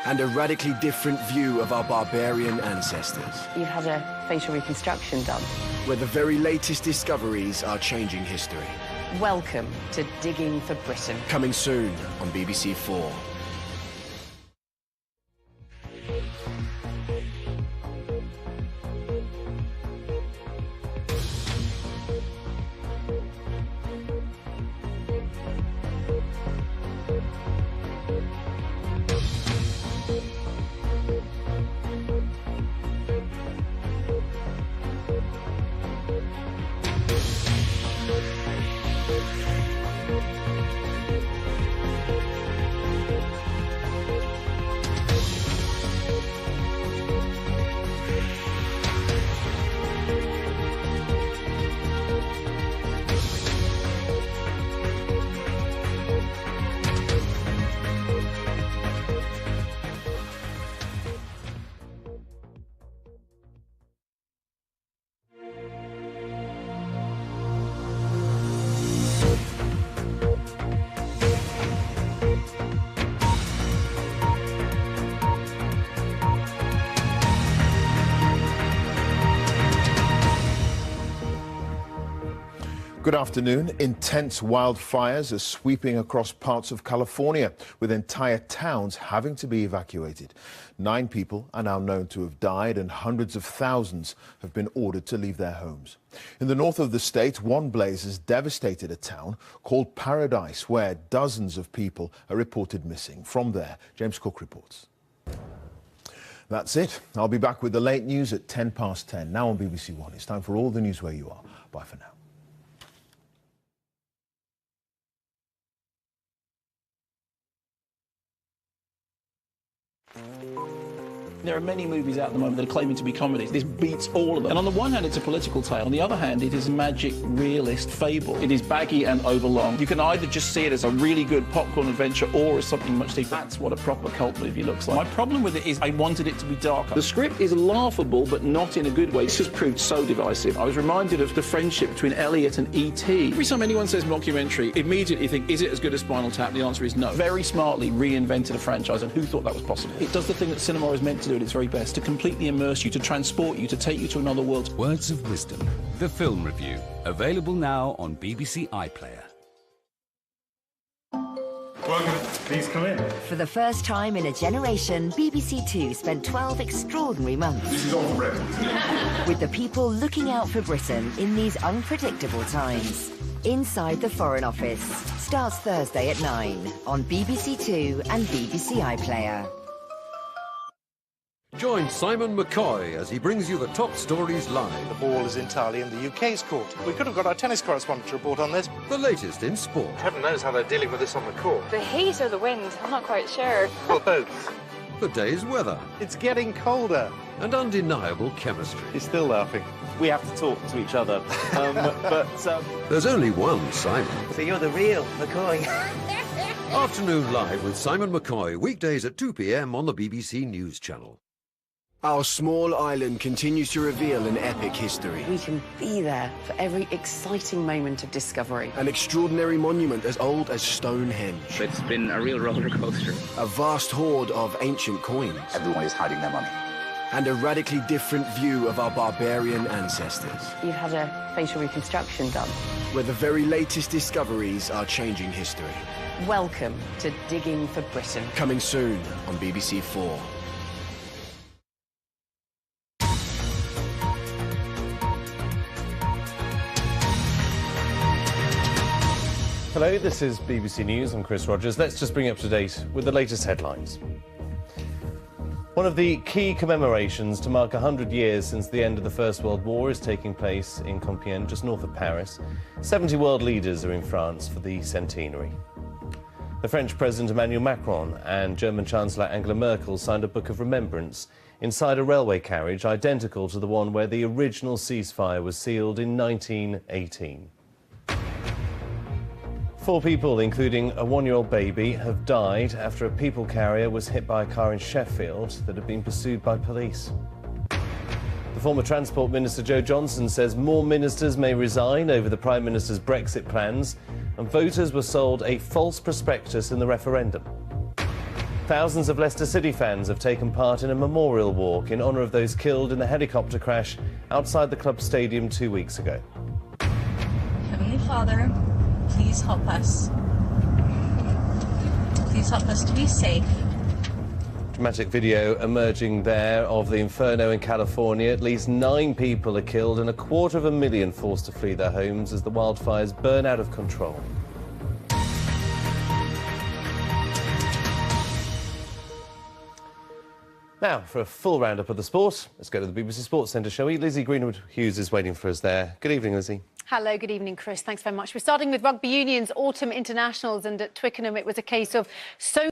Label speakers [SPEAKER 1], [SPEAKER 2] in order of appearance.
[SPEAKER 1] and a radically different view of our barbarian ancestors.
[SPEAKER 2] You've had a facial reconstruction done.
[SPEAKER 1] Where the very latest discoveries are changing history.
[SPEAKER 2] Welcome to Digging for Britain.
[SPEAKER 1] Coming soon on BBC 4.
[SPEAKER 3] Good afternoon. Intense wildfires are sweeping across parts of California, with entire towns having to be evacuated. 9 people are now known to have died, and hundreds of thousands have been ordered to leave their homes. In the north of the state, one blaze has devastated a town called Paradise, where dozens of people are reported missing. From there, James Cook reports. That's it. I'll be back with the late news at 10:10. Now on BBC One. It's time for all the news where you are. Bye for now.
[SPEAKER 4] There are many movies out at the moment that are claiming to be comedies. This beats all of them. And on the one hand, it's a political tale. On the other hand, it is magic, realist fable. It is baggy and overlong. You can either just see it as a really good popcorn adventure or as something much deeper. That's what a proper cult movie looks like. My problem with it is I wanted it to be darker. The script is laughable, but not in a good way. This has proved so divisive. I was reminded of the friendship between Elliot and E.T. Every time anyone says mockumentary, immediately think, is it as good as Spinal Tap? The answer is no. Very smartly reinvented a franchise, and who thought that was possible? It does the thing that cinema is meant to do at its very best, to completely immerse you, to transport you, to take you to another world.
[SPEAKER 5] Words of Wisdom, the film review, available now on BBC iPlayer.
[SPEAKER 6] Welcome. Please come in.
[SPEAKER 7] For the first time in a generation, BBC Two spent 12 extraordinary months.
[SPEAKER 6] This is all for Britain.
[SPEAKER 7] With the people looking out for Britain in these unpredictable times. Inside the Foreign Office starts Thursday at 9 on BBC Two and BBC iPlayer.
[SPEAKER 8] Join Simon McCoy as he brings you the top stories live.
[SPEAKER 9] The ball is entirely in the UK's court. We could have got our tennis correspondent to report on this.
[SPEAKER 8] The latest in sport.
[SPEAKER 9] Heaven knows how they're dealing with this on the court.
[SPEAKER 10] The heat or the wind? I'm not quite sure.
[SPEAKER 9] Well, both.
[SPEAKER 8] The day's weather.
[SPEAKER 9] It's getting colder.
[SPEAKER 8] And undeniable chemistry.
[SPEAKER 9] He's still laughing.
[SPEAKER 11] We have to talk to each other.
[SPEAKER 8] There's only one Simon.
[SPEAKER 12] So you're the real McCoy.
[SPEAKER 8] Afternoon Live with Simon McCoy, weekdays at 2 p.m. on the BBC News Channel.
[SPEAKER 1] Our small island continues to reveal an epic history.
[SPEAKER 2] We can be there for every exciting moment of discovery.
[SPEAKER 1] An extraordinary monument as old as Stonehenge.
[SPEAKER 13] It's been a real roller coaster.
[SPEAKER 1] A vast hoard of ancient coins.
[SPEAKER 14] Everyone is hiding their money.
[SPEAKER 1] And a radically different view of our barbarian ancestors.
[SPEAKER 2] You've had a facial reconstruction done.
[SPEAKER 1] Where the very latest discoveries are changing history.
[SPEAKER 2] Welcome to Digging for Britain.
[SPEAKER 1] Coming soon on BBC 4.
[SPEAKER 15] Hello, this is BBC News. I'm Chris Rogers. Let's just bring you up to date with the latest headlines. One of the key commemorations to mark 100 years since the end of the First World War is taking place in Compiègne, just north of Paris. 70 world leaders are in France for the centenary. The French President Emmanuel Macron and German Chancellor Angela Merkel signed a book of remembrance inside a railway carriage identical to the one where the original ceasefire was sealed in 1918. 4 people, including a 1-year-old baby, have died after a people carrier was hit by a car in Sheffield that had been pursued by police. The former Transport Minister Joe Johnson says more ministers may resign over the Prime Minister's Brexit plans, and voters were sold a false prospectus in the referendum. Thousands of Leicester City fans have taken part in a memorial walk in honour of those killed in the helicopter crash outside the club stadium 2 weeks ago.
[SPEAKER 14] Heavenly Father, please help us. Please help us to be safe.
[SPEAKER 15] Dramatic video emerging there of the inferno in California. At least 9 people are killed and 250,000 forced to flee their homes as the wildfires burn out of control. Now, for a full roundup of the sport, let's go to the BBC Sports Centre, shall we? Lizzie Greenwood-Hughes is waiting for us there. Good evening, Lizzie.
[SPEAKER 16] Hello, good evening, Chris. Thanks very much. We're starting with Rugby Union's autumn internationals, and at Twickenham it was a case of so